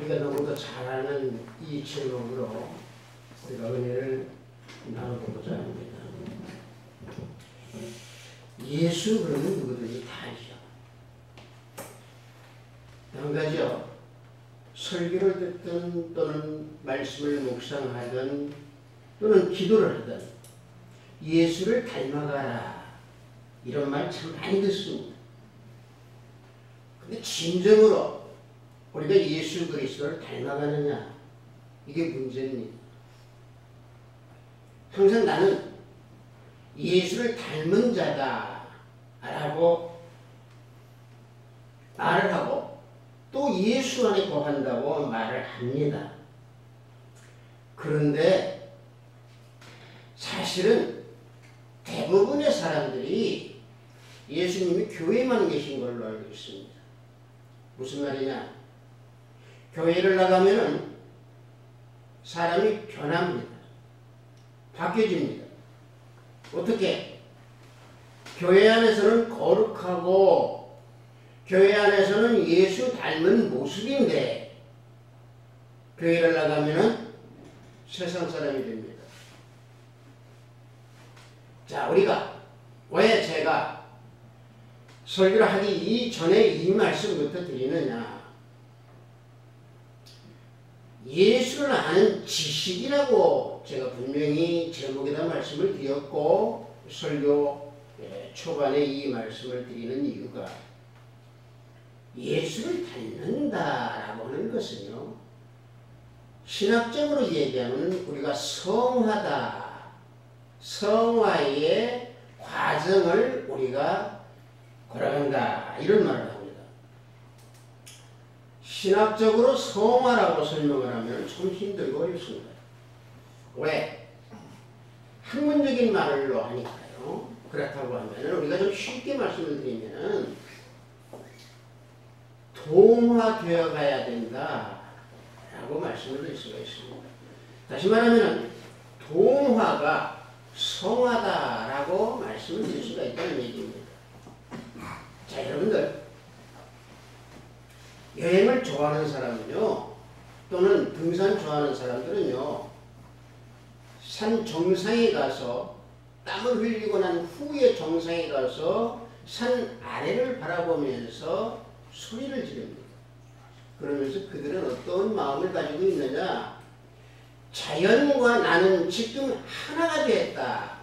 우리가 너무도 잘 아는 이 제목으로 우리가 은혜를 나눠보고자 합니다. 예수 그러면 누구든지 다 알죠. 한 가지요. 설교를 듣든 또는 말씀을 묵상하든 또는 기도를 하든 예수를 닮아가라 이런 말 참 많이 듣습니다. 근데 진정으로 우리가 예수 그리스도를 닮아가느냐 이게 문제입니다. 항상 나는 예수를 닮은 자다 라고 말을 하고 또 예수 안에 거한다고 말을 합니다. 그런데 사실은 대부분의 사람들이 예수님이 교회만 계신 걸로 알고 있습니다. 무슨 말이냐? 교회를 나가면은 사람이 변합니다. 바뀌어집니다. 어떻게? 교회 안에서는 거룩하고 교회 안에서는 예수 닮은 모습인데 교회를 나가면은 세상 사람이 됩니다. 자, 우리가 왜 제가 설교를 하기 이전에 이 말씀부터 드리느냐? 예수를 아는 지식이라고 제가 분명히 제목에다 말씀을 드렸고 설교 초반에 이 말씀을 드리는 이유가 예수를 닮는다라고 하는 것은요, 신학적으로 얘기하면 우리가 성화다, 성화의 과정을 우리가 걸어간다 이런 말을 합니다. 신학적으로 성화라고 설명을 하면 참 힘들고 어렵습니다. 왜? 학문적인 말로 하니까요. 그렇다고 하면 우리가 좀 쉽게 말씀을 드리면은 동화되어 가야 된다 라고 말씀을 드릴 수가 있습니다. 다시 말하면 동화가 성화다 라고 말씀을 드릴 수가 있다는 얘기입니다. 자, 여러분들 여행을 좋아하는 사람은요, 또는 등산 좋아하는 사람들은요, 산 정상에 가서 땀을 흘리고 난 후에 정상에 가서 산 아래를 바라보면서 소리를 지릅니다. 그러면서 그들은 어떤 마음을 가지고 있느냐? 자연과 나는 지금 하나가 됐다.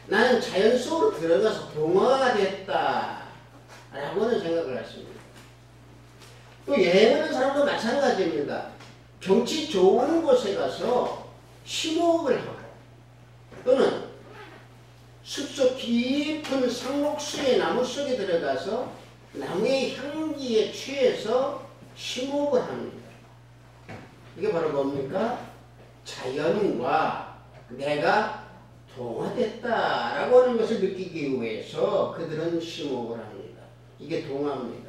나는 자연 속으로 들어가서 동화가 됐다. 라고 하는 생각을 했습니다. 또 여행하는 사람도 마찬가지입니다. 경치 좋은 곳에 가서 심호흡을 하고 또는 숲속 깊은 상록수의 나무 속에 들어가서 나무의 향기에 취해서 심호흡을 합니다. 이게 바로 뭡니까? 자연과 내가 동화됐다라고 하는 것을 느끼기 위해서 그들은 심호흡을 합니다. 이게 동화입니다.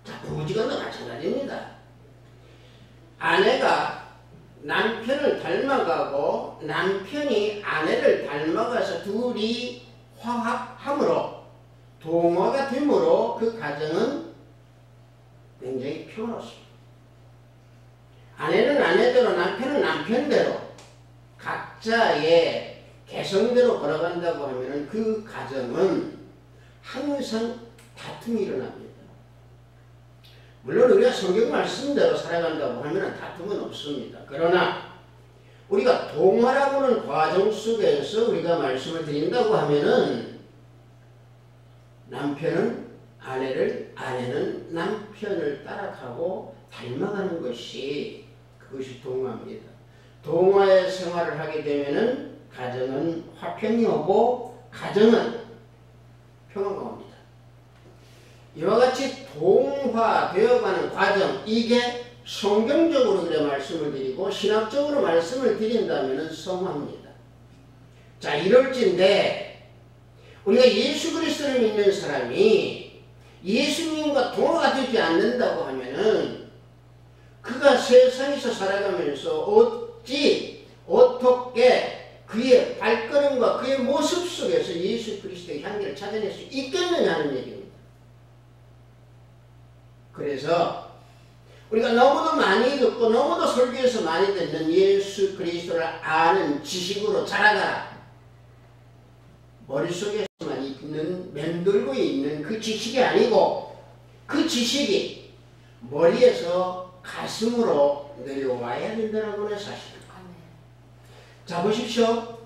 자, 부부지간도 마찬가지입니다. 아내가 남편을 닮아가고 남편이 아내를 닮아가서 둘이 화합함으로 동화가 됨으로 그 가정은 굉장히 평화롭습니다. 아내는 아내대로 남편은 남편대로 각자의 개성대로 걸어간다고 하면 그 가정은 항상 다툼이 일어납니다. 물론 우리가 성경 말씀대로 살아간다고 하면 다툼은 없습니다. 그러나 우리가 동화라고 하는 과정 속에서 우리가 말씀을 드린다고 하면은 남편은 아내를, 아내는 남편을 따라가고 닮아가는 것이 그것이 동화입니다. 동화의 생활을 하게 되면은 가정은 화평이 오고 가정은 평화가 옵니다. 이와 같이 동화되어가는 과정, 이게 성경적으로 그래 말씀을 드리고 신학적으로 말씀을 드린다면 성화입니다. 자, 이럴진데 우리가 예수 그리스도를 믿는 사람이 예수님과 동화가 되지 않는다고 하면은 그가 세상에서 살아가면서 어떻게 그의 발걸음과 그의 모습 속에서 예수 그리스도의 향기를 찾아낼 수 있겠느냐는 얘기입니다. 그래서 우리가 너무도 많이 듣고 너무도 설교에서 많이 듣는 예수 그리스도를 아는 지식으로 자라가라. 머릿속에서만 있는, 맴돌고 있는 그 지식이 아니고 그 지식이 머리에서 가슴으로 내려와야 된다는 사실입니다. 자, 보십시오.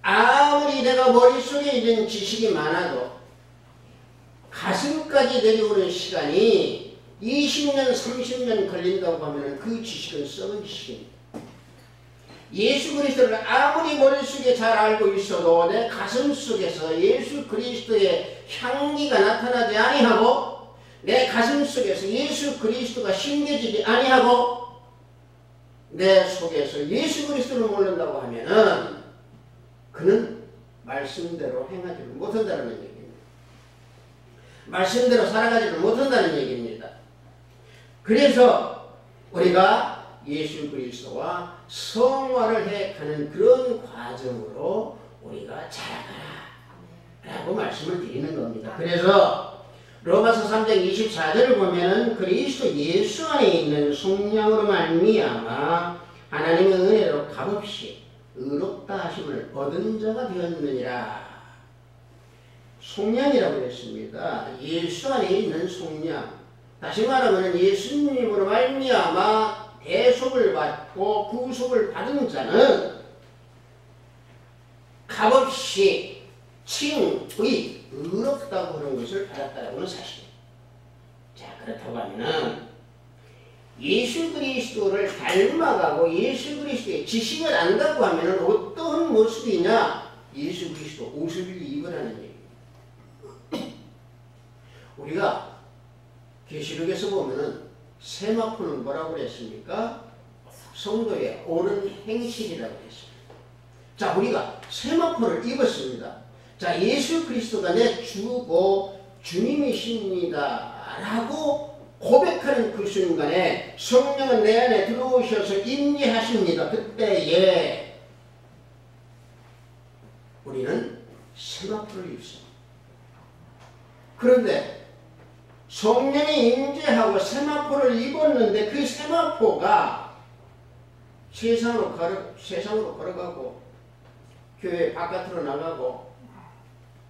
아무리 내가 머릿속에 있는 지식이 많아도 가슴까지 내려오는 시간이 20년, 30년 걸린다고 하면 그 지식은 썩은 지식입니다. 예수 그리스도를 아무리 머릿속에 잘 알고 있어도 내 가슴 속에서 예수 그리스도의 향기가 나타나지 아니하고 내 가슴 속에서 예수 그리스도가 심겨지지 아니하고 내 속에서 예수 그리스도를 모른다고 하면은 그는 말씀대로 행하지를 못한다는 얘기입니다. 말씀대로 살아가지를 못한다는 얘기입니다. 그래서 우리가 예수 그리스도와 성화를 해가는 그런 과정으로 우리가 자라가라 라고 말씀을 드리는 겁니다. 그래서 로마서 3장 24절을 보면은 그리스도 예수 안에 있는 속량으로 말미암아 하나님의 은혜로 값없이 의롭다 하심을 얻은 자가 되었느니라. 속량이라고 했습니다. 예수 안에 있는 속량. 다시 말하면 예수님으로 말미암아 대속을 받고 구속을 받은 자는 값없이 칭의 의롭다고 하는 것을 받았다라고는 사실입니다. 자, 그렇다고 하면은 예수 그리스도를 닮아가고 예수 그리스도의 지식을 안다고 하면은 어떤 모습이냐? 예수 그리스도 옷을 입으라는 얘기입니다. 우리가 계시록에서 보면은 세마포는 뭐라고 그랬습니까? 성도의 옳은 행실이라고 했습니다. 자, 우리가 세마포를 입었습니다. 자, 예수 그리스도가 내 주고 주님이십니다 라고 고백하는 그 순간에 성령은 내 안에 들어오셔서 임재하십니다. 그때에 우리는 세마포를 입습니다. 그런데 성령이 임재하고 세마포를 입었는데 그 세마포가 세상으로 걸어가고 교회 바깥으로 나가고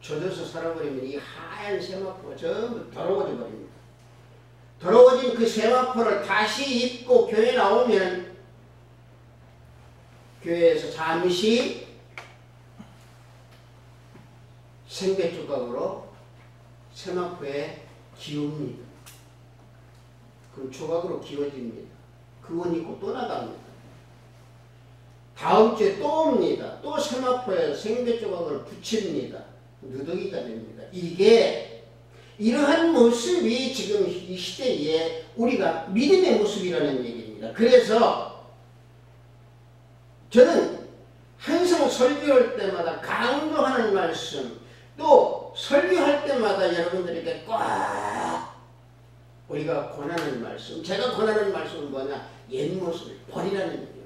젖어서 살아버리면 이 하얀 세마포가 전부 더러워져 버립니다. 더러워진 그 세마포를 다시 입고 교회 나오면 교회에서 잠시 생배 조각으로 세마포에 기웁니다. 그 조각으로 기워집니다. 그 옷 입고 또 나갑니다. 다음 주에 또 옵니다. 또 세마포에 생배 조각을 붙입니다. 누더기가 됩니다. 이게 이러한 모습이 지금 이 시대에 우리가 믿음의 모습이라는 얘기입니다. 그래서 저는 항상 설교할 때마다 강조하는 말씀, 또 설교할 때마다 여러분들에게 꽉 우리가 권하는 말씀, 제가 권하는 말씀은 뭐냐? 옛 모습을 버리라는 얘기입니다.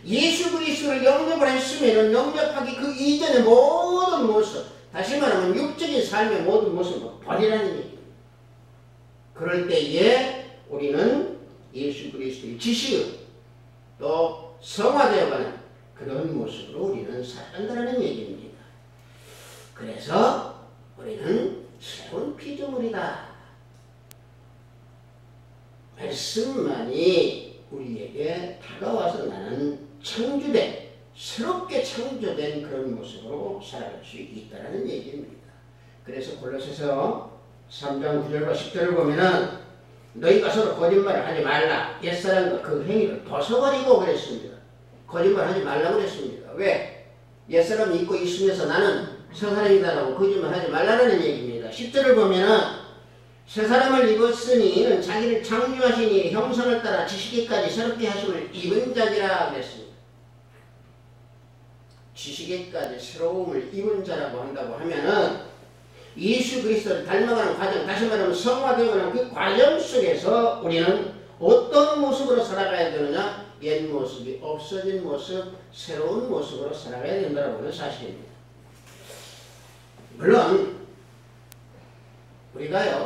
예수 그리스도를 영접을 했으면 영접하기 그 이전의 모든 모습, 다시 말하면 육적인 삶의 모든 모습을 버리라는 얘기입니다. 그럴 때에 우리는 예수 그리스도의 지식을 또 성화되어가는 그런 모습으로 우리는 살아간다는 얘기입니다. 그래서 우리는 새로운 피조물이다. 말씀만이 우리에게 다가와서 나는 창조된, 새롭게 창조된 그런 모습으로 살아갈 수 있다는 얘기입니다. 그래서 골로새서 3장 9절과 10절을 보면은 너희가 서로 거짓말을 하지 말라. 옛사람과 그 행위를 벗어버리고 그랬습니다. 거짓말하지 말라고 그랬습니다. 왜? 옛사람이 입고 있으면서 나는 새 사람이다라고 거짓말하지 말라는 얘기입니다. 10절을 보면은 새 사람을 입었으니 이는 자기를 창조하신 이 형상을 따라 지식에까지 새롭게 하심을 입은 자니라 그랬습니다. 지식에까지 새로움을 입은 자라고 한다고 하면은 예수 그리스도를 닮아가는 과정, 다시 말하면 성화되어가는 그 과정 속에서 우리는 어떤 모습으로 살아가야 되느냐? 옛 모습이 없어진 모습, 새로운 모습으로 살아가야 된다고 하는 사실입니다. 물론 우리가요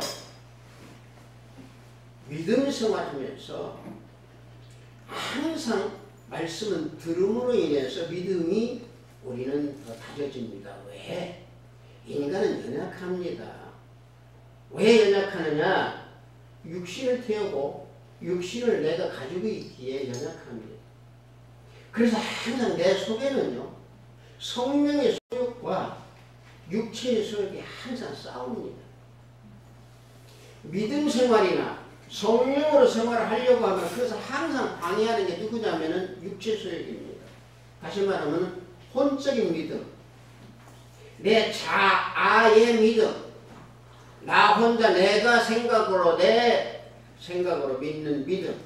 믿음 생활하면서 항상 말씀은 들음으로 인해서 믿음이 우리는 더 다져집니다. 왜? 인간은 연약합니다. 왜 연약하느냐? 육신을 태우고 육신을 내가 가지고 있기에 연약합니다. 그래서 항상 내 속에는요, 성령의 소욕과 육체의 소욕이 항상 싸웁니다. 믿음 생활이나 성령으로 생활을 하려고 하면 그것을 항상 방해하는 게 누구냐면은 육체 소욕입니다. 다시 말하면 혼적인 믿음, 내 자아의 믿음, 나 혼자 내가 내 생각으로 믿는 믿음,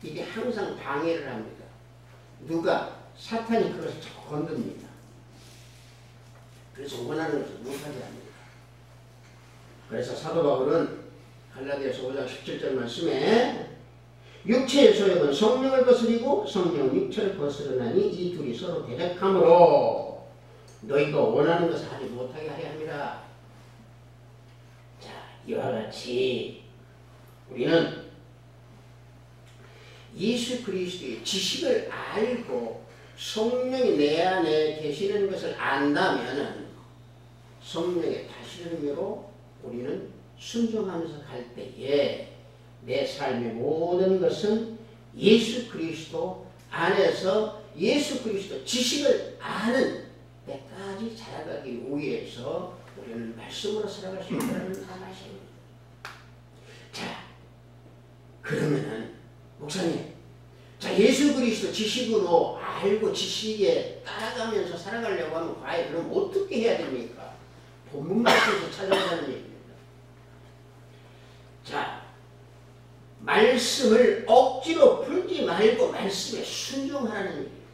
이게 항상 방해를 합니다. 누가? 사탄이 그것을 자꾸 건듭니다. 그래서 원하는 것을 못하게 합니다. 그래서 사도 바울은 갈라디아서 5장 17절 말씀에 육체의 소욕은 성령을 거스리고 성령은 육체를 거스르나니 이 둘이 서로 대적하므로 너희가 원하는 것을 하지 못하게 하려 함이라. 자, 이와 같이 우리는 예수 그리스도의 지식을 알고 성령이 내 안에 계시는 것을 안다면 성령의 다스림으로 우리는 순종하면서 갈 때에 내 삶의 모든 것은 예수 그리스도 안에서 예수 그리스도 지식을 아는 때까지 자라가기 위해서 우리는 말씀으로 살아갈 수 있다는 말씀입니다. 자, 그러면은 목사님, 자, 예수 그리스도 지식으로 알고 지식에 따라가면서 살아가려고 하면 과연 그럼 어떻게 해야 됩니까? 본문 말씀에서 찾아가는 얘기입니다. 자, 말씀을 억지로 풀지 말고 말씀에 순종하라는 얘기입니다.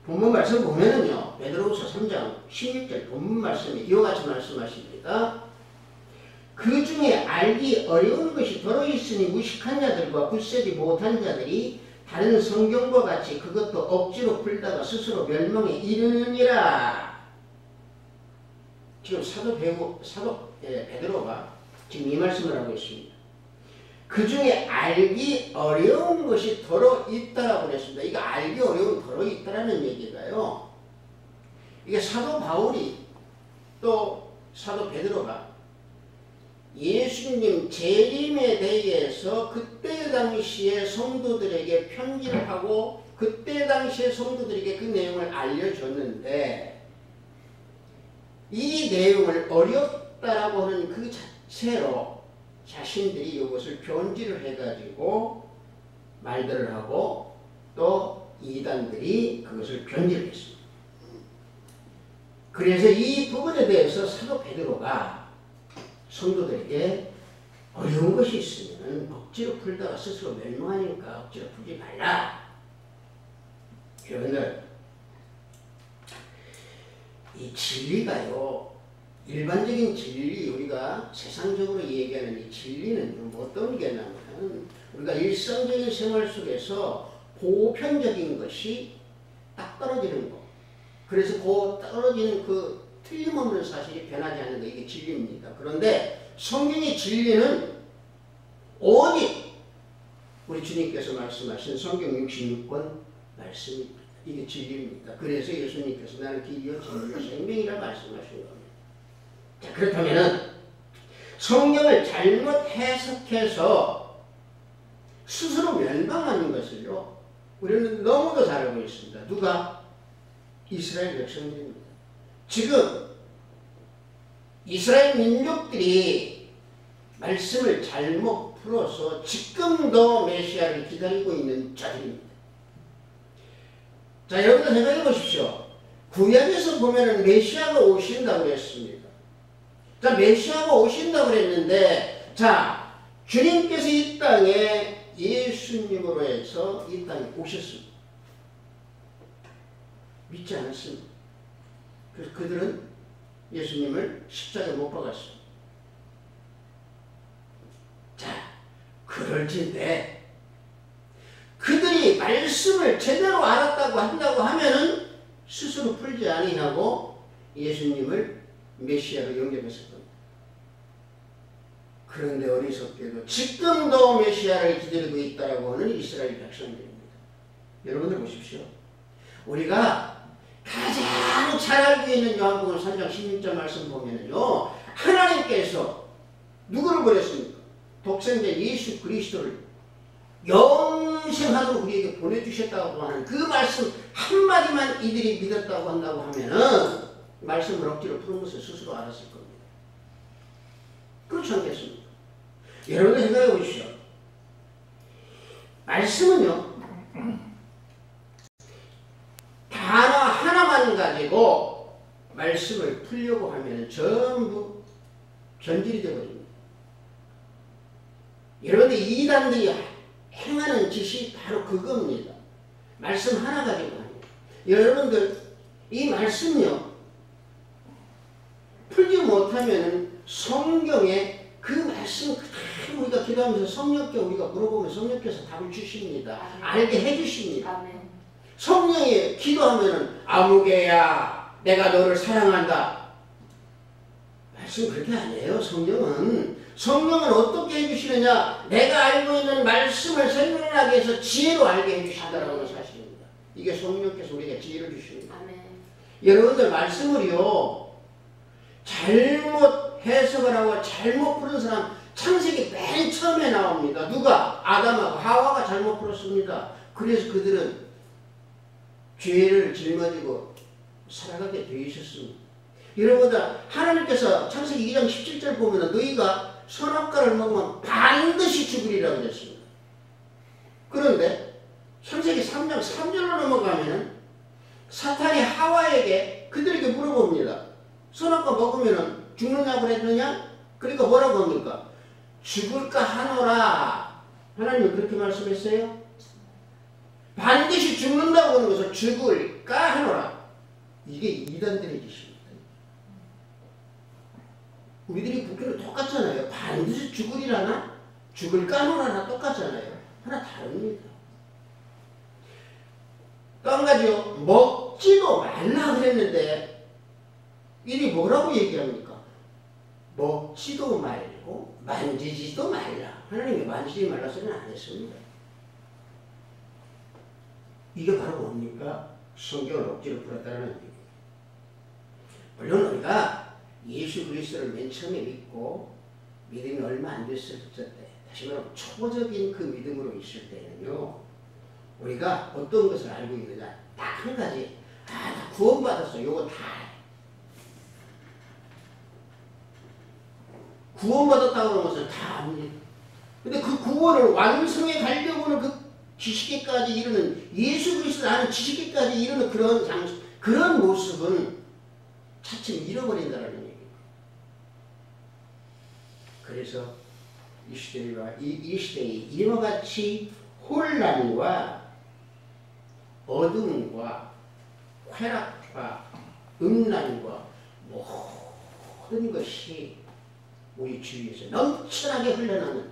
본문 말씀 보면은요, 베드로후서 3장 16절 본문 말씀에 이와 같이 말씀하십니다. 그 중에 알기 어려운 것이 더러 있으니 무식한 자들과 굳세지 못한 자들이 다른 성경과 같이 그것도 억지로 풀다가 스스로 멸망에 이르느니라. 지금 베드로가 지금 이 말씀을 하고 있습니다. 그 중에 알기 어려운 것이 더러 있다라고 그랬습니다. 이거 알기 어려운 더러 있다라는 얘기가요, 이게 사도 바울이 또 사도 베드로가 예수님 재림에 대해서 그때 당시에 성도들에게 편지를 하고 그때 당시에 성도들에게 그 내용을 알려줬는데, 이 내용을 어렵다라고 하는 그 자체로 자신들이 이것을 변질을 해가지고 말들을 하고 또 이단들이 그것을 변질했습니다. 그래서 이 부분에 대해서 사도 베드로가 성도들에게 어려운 것이 있으면 억지로 풀다가 스스로 멸망하니까 억지로 풀지 말라. 여러분들, 이 진리가요, 일반적인 진리, 우리가 세상적으로 얘기하는 이 진리는 어떤 게냐면 우리가 일상적인 생활 속에서 보편적인 것이 딱 떨어지는 거, 그래서 그 떨어지는 그 틀림없는 사실이 변하지 않는 거, 이게 진리입니다. 그런데 성경의 진리는 오직 우리 주님께서 말씀하신 성경 66권 말씀입니다. 이게 진리입니다. 그래서 예수님께서 나는 길이요 진리요 생명이라 말씀하신 겁니다. 자, 그렇다면은 성경을 잘못 해석해서 스스로 멸망하는 것을요, 우리는 너무도 잘 알고 있습니다. 누가? 이스라엘 백성들입니다. 지금 이스라엘 민족들이 말씀을 잘못 풀어서 지금도 메시아를 기다리고 있는 자들입니다. 자, 여러분들 생각해 보십시오. 구약에서 보면은 메시아가 오신다고 그랬습니다. 자, 메시아가 오신다고 그랬는데, 자, 주님께서 이 땅에 예수님으로 해서 이 땅에 오셨습니다. 믿지 않았습니다. 그래서 그들은 예수님을 십자가에 못 박았습니다. 자, 그럴진데 그들이 말씀을 제대로 알았다고 한다고 하면은 스스로 풀지 아니하고 예수님을 메시아로 영접했을 겁니다. 그런데 어리석게도 지금도 메시아를 기다리고 있다라고 하는 이스라엘 백성들입니다. 여러분들 보십시오. 우리가 가장 잘 알고 있는 요한복음 3장 16절 말씀 보면은요, 하나님께서 누구를 보냈습니까? 독생자 예수 그리스도를 영생하도록 우리에게 보내주셨다고 하는 그 말씀 한마디만 이들이 믿었다고 한다고 하면은 말씀을 억지로 푸는 것을 스스로 알았을 겁니다. 그렇지 않겠습니까? 여러분들 생각해 보십시오. 말씀은요, 단어 하나만 가지고 말씀을 풀려고 하면 전부 변질이 되어버립니다. 여러분들 이단들이 행하는 짓이 바로 그겁니다. 말씀 하나 가지고 합니다. 여러분들 이 말씀요, 풀지 못하면 성경에 그 말씀 그대로 우리가 기도하면서 성령께 우리가 물어보면 성령께서 답을 주십니다. 알게 해주십니다. 성령이 기도하면 아무개야 내가 너를 사랑한다. 말씀 그렇게 안 해요. 성령은 어떻게 해주시느냐, 내가 알고 있는 말씀을 생각나게 해서 지혜로 알게 해주신다라는 사실입니다. 이게 성령께서 우리에게 지혜를 주십니다. 여러분들 말씀을요 잘못 해석을 하고 잘못 푸는 사람 창세기 맨 처음에 나옵니다. 누가? 아담하고 하와가 잘못 풀었습니다. 그래서 그들은 죄를 짊어지고 살아가게 되어 있었습니다. 여러분들 하나님께서 창세기 2장 17절 보면 너희가 선악과를 먹으면 반드시 죽으리라고 했습니다. 그런데 창세기 3장 3절로 넘어가면 사탄이 하와에게 그들에게 물어봅니다. 선악과 먹으면 죽느냐고 그랬느냐? 그러니까 뭐라고 합니까? 죽을까 하노라. 하나님은 그렇게 말씀했어요. 반드시 죽는다고 하는 것을 죽을까 하노라. 이게 이단들의 짓입니다. 우리들이 국교는 똑같잖아요. 반드시 죽으리라나 죽을까 하노라나 똑같잖아요. 하나 다릅니다. 또 한 가지요. 먹지도 말라 그랬는데 이리 뭐라고 얘기합니까? 먹지도 말고 만지지도 말라. 하나님이 만지지 말라 소리는 안 했습니다. 이게 바로 뭡니까? 성경을 억지로 풀었다는 얘기입니다. 물론 우리가 예수 그리스도를 맨 처음에 믿고 믿음이 얼마 안 됐을 때, 다시 말하면 초보적인 그 믿음으로 있을 때는요, 우리가 어떤 것을 알고 있느냐, 딱 한 가지, 나 구원받았어. 요거 다 구원받았다고 하는 것을 다 압니다. 근데 그 구원을 완성해 가려고 하는 그 지식에까지 이르는, 예수 그리스도를 아는 지식에까지 이르는 그런 모습은 차츰 잃어버린다는 얘기입니다. 그래서 이 시대에 이와 같이 혼란과 어둠과 쾌락과 음란과 모든 것이 우리 주위에서 넘쳐나게 흘러나는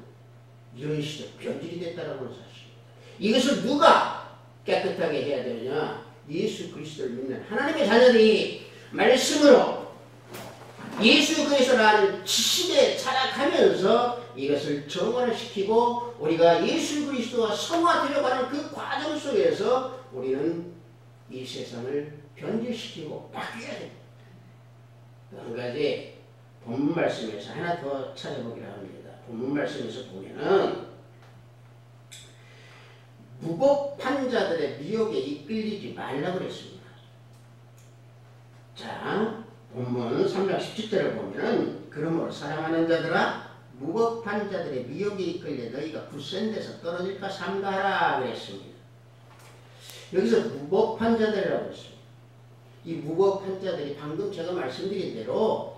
이런 시대, 변질이 됐다는 사실입니다. 이것을 누가 깨끗하게 해야 되느냐? 예수 그리스도를 믿는 하나님의 자녀들이 말씀으로 예수 그리스도라는 지식에 자락하면서 이것을 정화시키고 우리가 예수 그리스도와 성화되려고 하는 그 과정 속에서 우리는 이 세상을 변질시키고 바뀌어야 됩니다. 한 가지 본문 말씀에서 하나 더 찾아보기로 합니다. 본문 말씀에서 보면은 무법한 자들의 미혹에 이끌리지 말라고 그랬습니다. 자, 본문 3장 17절을 보면은 그러므로 사랑하는 자들아 무법한 자들의 미혹에 이끌려 너희가 굳센 데서 떨어질까 삼가하라 그랬습니다. 여기서 무법한 자들이라고 했습니다. 이 무법한 자들이 방금 제가 말씀드린 대로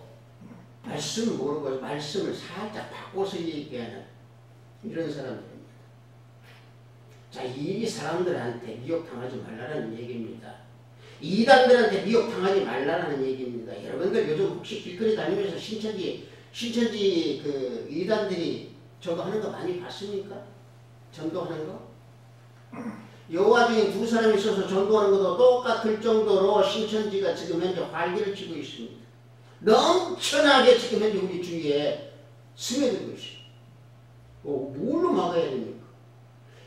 말씀을 모르고 말씀을 살짝 바꿔서 얘기하는 이런 사람들입니다. 자, 이 사람들한테 미혹당하지 말라는 얘기입니다. 이단들한테 미혹당하지 말라는 얘기입니다. 여러분들 요즘 혹시 길거리 다니면서 신천지 그 이단들이 저거 하는 거 많이 봤습니까? 전도하는 거? 요 와중에 두 사람이 있어서 전도하는 것도 똑같을 정도로 신천지가 지금 현재 활기를 치고 있습니다. 넘쳐나게 지금 현재 우리 주위에 스며든 것이. 뭘로 막아야 됩니까?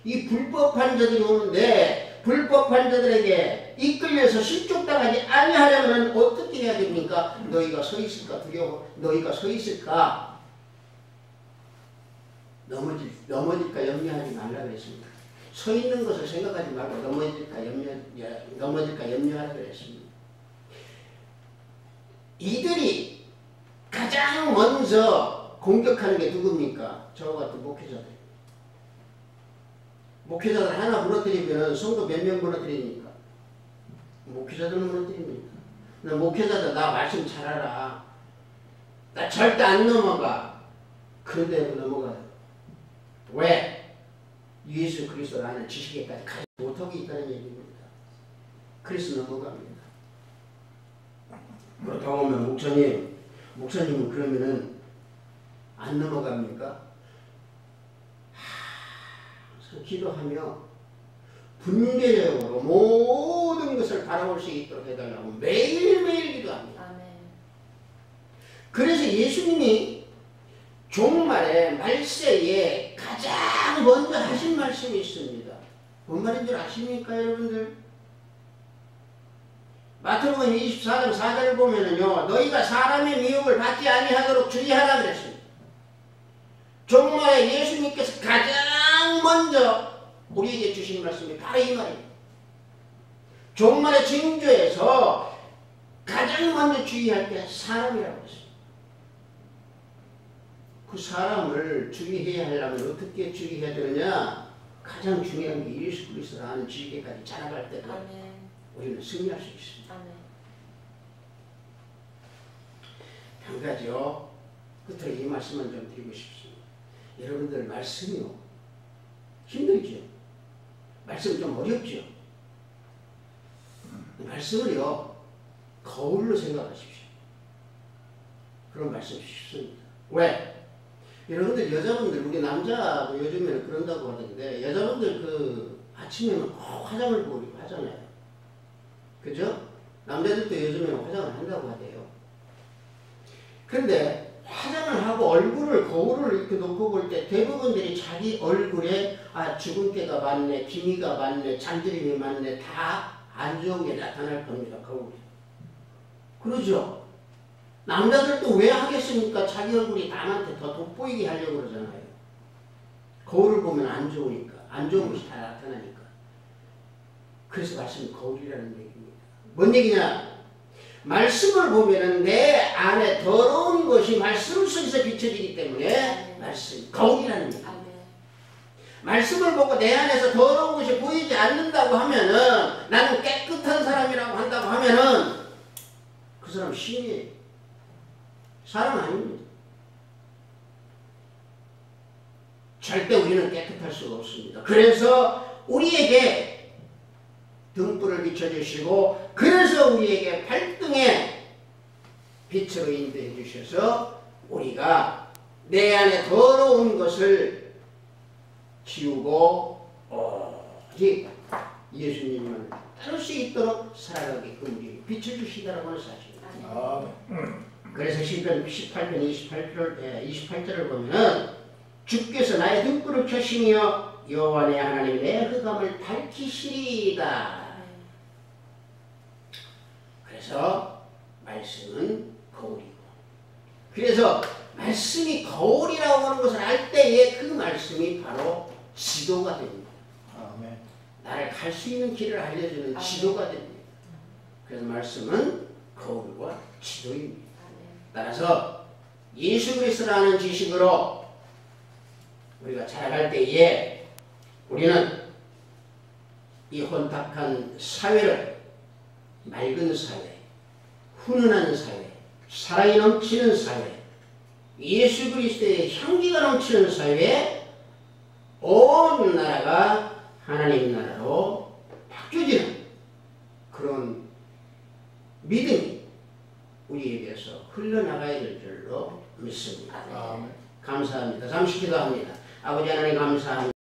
이 불법한 자들이 오는데 불법한 자들에게 이끌려서 실족당하지 아니하려면 어떻게 해야 됩니까? 너희가 서 있을까 두려워. 너희가 서 있을까 넘어질까 염려하지 말라 그랬습니다. 서 있는 것을 생각하지 말고 넘어질까 염려하라 그랬습니다. 이들이 가장 먼저 공격하는 게 누굽니까? 저와 같은 목회자들. 목회자들 하나 무너뜨리면 성도 몇 명 무너뜨립니까? 목회자들 무너뜨립니다. 목회자들 나 말씀 잘 알아. 나 절대 안 넘어가. 그런데도 넘어가요. 왜? 예수 그리스도를 아는 지식에까지 가지 못하고 있다는 얘기입니다. 그래서 넘어갑니다. 그렇다고 하면 목사님은 그러면은 안 넘어갑니까? 항상 기도하며 분별적으로 모든 것을 바라볼 수 있도록 해달라고 매일매일 기도합니다. 아멘. 그래서 예수님이 종말의 말세에 가장 먼저 하신 말씀이 있습니다. 뭔 말인 줄 아십니까, 여러분들? 마태복음 24장 4절을 보면은요, 너희가 사람의 미혹을 받지 아니하도록 주의하라 그랬습니다. 종말에 예수님께서 가장 먼저 우리에게 주신 말씀이 바로 이 말입니다. 종말의 징조에서 가장 먼저 주의할 게 사람이라고 했습니다. 그 사람을 주의해야 하려면 어떻게 주의해야 되느냐? 가장 중요한 게 예수 그리스도라는 지식에까지 자라갈 때가 우리는 승리할 수 있습니다. 한 가지요. 끝으로 이 말씀을 좀 드리고 싶습니다. 여러분들 말씀이요. 힘들죠? 말씀 좀 어렵죠? 말씀을요. 거울로 생각하십시오. 그런 말씀 쉽습니다. 왜? 여러분들 여자분들 우리 남자도 요즘에는 그런다고 하던데 여자분들 그 아침에는 꼭 화장을 보고 하잖아요. 그죠? 남자들도 요즘에는 화장을 한다고 하대요. 근데 화장을 하고 얼굴을 거울을 이렇게 놓고 볼 때 대부분들이 자기 얼굴에 주근깨가 많네, 기미가 많네, 잔드림이 많네 다 안 좋은 게 나타날 겁니다. 거울에. 그러죠? 남자들도 왜 하겠습니까? 자기 얼굴이 남한테 더 돋보이게 하려고 그러잖아요. 거울을 보면 안 좋으니까. 안 좋은 것이 다 나타나니까. 그래서 말씀이 거울이라는 얘기입니다. 뭔 얘기냐? 말씀을 보면은 내 안에 더러운 것이 말씀 속에서 비춰지기 때문에 말씀, 거울이라는 얘기입니다. 말씀을 보고 내 안에서 더러운 것이 보이지 않는다고 하면은 나는 깨끗한 사람이라고 한다고 하면은 그 사람 신이에요. 사람 아닙니다. 절대 우리는 깨끗할 수가 없습니다. 그래서 우리에게 등불을 비춰주시고 그래서 우리에게 발등에 빛으로 인도해 주셔서 우리가 내 안에 더러운 것을 지우고 오직 예수님을 따를 수 있도록 살아가게끔 우리에게 비춰주시다라고 하는 사실입니다. 그래서 시편 18편 28절을 보면은 주께서 나의 등불을 켜시며 여호와 내 하나님 내 흑암을 밝히시리이다. 그래서 말씀은 거울이고 그래서 말씀이 거울이라고 하는 것을 알 때에 그 말씀이 바로 지도가 됩니다. 아멘. 나를 갈 수 있는 길을 알려주는 아멘. 지도가 됩니다. 그래서 말씀은 거울과 지도입니다. 따라서 예수 그리스도라는 지식으로 우리가 자라갈 때에 우리는 이 혼탁한 사회를 맑은 사회, 훈훈한 사회, 사랑이 넘치는 사회, 예수 그리스도의 향기가 넘치는 사회에 온 나라가 하나님 나라로 바뀌어지는 그런 믿음이 우리에게서 흘러나가야 될 줄로 믿습니다. 감사합니다. 잠시 기도합니다. 아버지 하나님 감사합니다.